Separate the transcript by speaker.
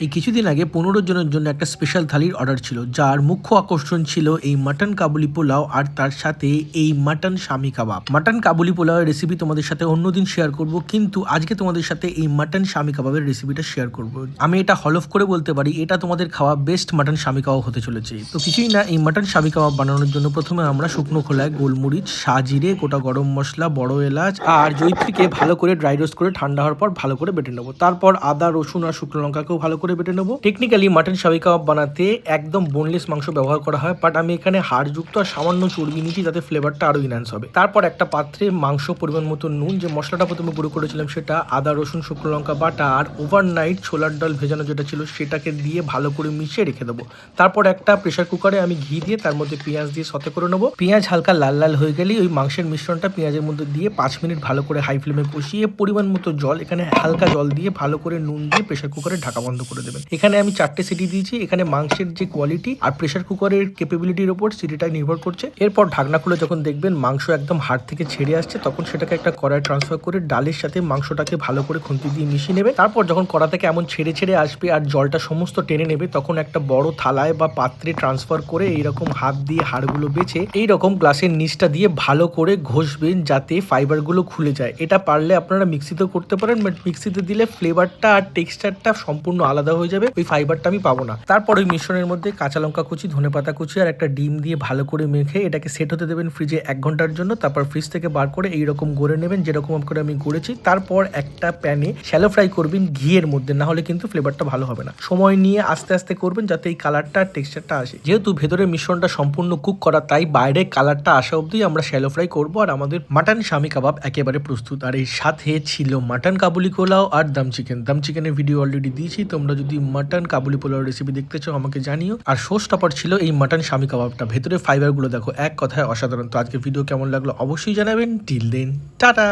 Speaker 1: এই কিছুদিন আগে ১৫ জনের জন্য একটা স্পেশাল থালির অর্ডার ছিল, যার মুখ্য আকর্ষণ ছিল এই মাটন কাবুলি পোলাও আর তার সাথে এই মাটন শামি কাবাব। মাটন কাবুলি পোলাওয়ের রেসিপি তোমাদের সাথে অন্যদিন শেয়ার করব, কিন্তু আজকে তোমাদের সাথে এই মাটন শামি কাবাবের রেসিপিটা শেয়ার করব। আমি এটা হলফ করে বলতে পারি, এটা তোমাদের খাওয়া বেস্ট মাটন শামি কাবাব হতে চলেছে। তো কিছুই না, এই মাটন শামি কাবাব বানানোর জন্য প্রথমে আমরা শুকনো খোলায় গোলমরিচ, সাজিরে, গোটা গরম মশলা, বড় এলাচ আর জয়িত্রীকে ভালো করে ড্রাই রোস্ট করে ঠান্ডা হওয়ার পর ভালো করে বেটে নেবো। তারপর আদা, রসুন আর শুকনো লঙ্কাকেও ভালো করে বেটে নেবো। টেকনিক্যালি মাটন শামি কাবাব বানাতে একদম বোনলেস মাংস ব্যবহার করা হয়, বাট আমি এখানে হাড়যুক্ত আর সামান্য চর্বি নিয়েছি, যাতে ফ্লেভারটা আরো ইনহ্যান্স হবে। তারপর একটা পাত্রে মাংস, পরিমাণ মতো নুন, যে মশলাটা প্রথমে গুঁড়ো করেছিলাম সেটা, আদা, রসুন, শুকনো লঙ্কা বাটা আর ওভারনাইট ছোলার ডাল ভেজানো যেটা ছিল সেটাকে দিয়ে ভালো করে মিশিয়ে রেখে দেবো। তারপর একটা প্রেসার কুকারে আমি ঘি দিয়ে তার মধ্যে পেঁয়াজ দিয়ে সতে করে নেবো। পেঁয়াজ হালকা লাল লাল হয়ে গেলেই ওই মাংসের মিশ্রণটা পেঁয়াজের মধ্যে দিয়ে 5 মিনিট ভালো করে হাই ফ্লেমে কষিয়ে পরিমাণ মতো জল, এখানে হালকা জল দিয়ে ভালো করে নুন দিয়ে প্রেসার কুকারে ঢাকা বন্ধ করে দেবেন। এখানে আমি 4টে সিটি দিয়েছি। এখানে মাংসের যে কোয়ালিটি আর প্রেসার কুকারের ক্যাপাবিলিটির উপর সিটিটা নির্ভর করছে। এরপর ঢাকনা খুলে যখন দেখবেন মাংস একদম হাড় থেকে ছেড়ে আসছে, তখন সেটাকে একটা কড়াই ট্রান্সফার করে ডালের সাথে মাংসটাকে ভালো করে খুন্তি দিয়ে মিশিয়ে নেবে। তারপর যখন কড়া থেকে এমন ছেড়ে ছেড়ে আসবে আর জলটা সমস্ত টেনে নেবে, তখন একটা বড় থালায় বা পাত্রে ট্রান্সফার করে এইরকম হাত দিয়ে হাড়গুলো বেছে এইরকম গ্লাসের নিচটা দিয়ে ভালো করে ঘষবেন, যাতে ফাইবারগুলো খুলে যায়। এটা পারলে আপনারা মিক্সিতেও করতে পারেন, বাট মিক্সিতে দিলে ফ্লেভারটা আর টেক্সচারটা সম্পূর্ণ আলাদা হয়ে যাবে, ওই ফাইবারটা আমি পাবো না। তারপর ওই মিশ্রণের মধ্যে কাঁচা লঙ্কা কুচি, ধনেপাতা কুচি আর একটা ডিম দিয়ে ভালো করে মেখে এটাকে সেট হতে দেবেন ফ্রিজে 1 ঘন্টার জন্য। তারপর ফ্রিজ থেকে বার করে এইরকম গড়ে নেবেন, যেরকম করে আমি গড়েছি। তারপর একটা প্যানে শ্যালো ফ্রাই করবেন ঘিয়ের মধ্যে, না হলে কিন্তু ফ্লেভারটা ভালো হবে না। সময় নিয়ে আস্তে আস্তে করবেন, যাতে এই কালারটা আর টেক্সচারটা আসে। যেহেতু ভেতরের মিশ্রণটা সম্পূর্ণ কুক করা, তাই বাইরে কালারটা আসা অবধি আমরা শ্যালো ফ্রাই করবো। আর আমাদের মাটন শামি কাবাব একেবারে প্রস্তুত। আর এর সাথে ছিল মাটন কাবুলি পোলাও আর দম চিকেন। দম চিকেনের ভিডিও অলরেডি দিয়েছি, তোমরা যদি মাটন কাবুলি পোলাও রেসিপি দেখতে চাও আমাকে জানিও। আর শো স্টপার ছিল এই মাটন শামি কাবাবটা। ভেতরে ফাইবারগুলো দেখো, এক কথায় অসাধারণ। তো আজকে ভিডিও কেমন লাগলো অবশ্যই জানাবেন। Till then, tata.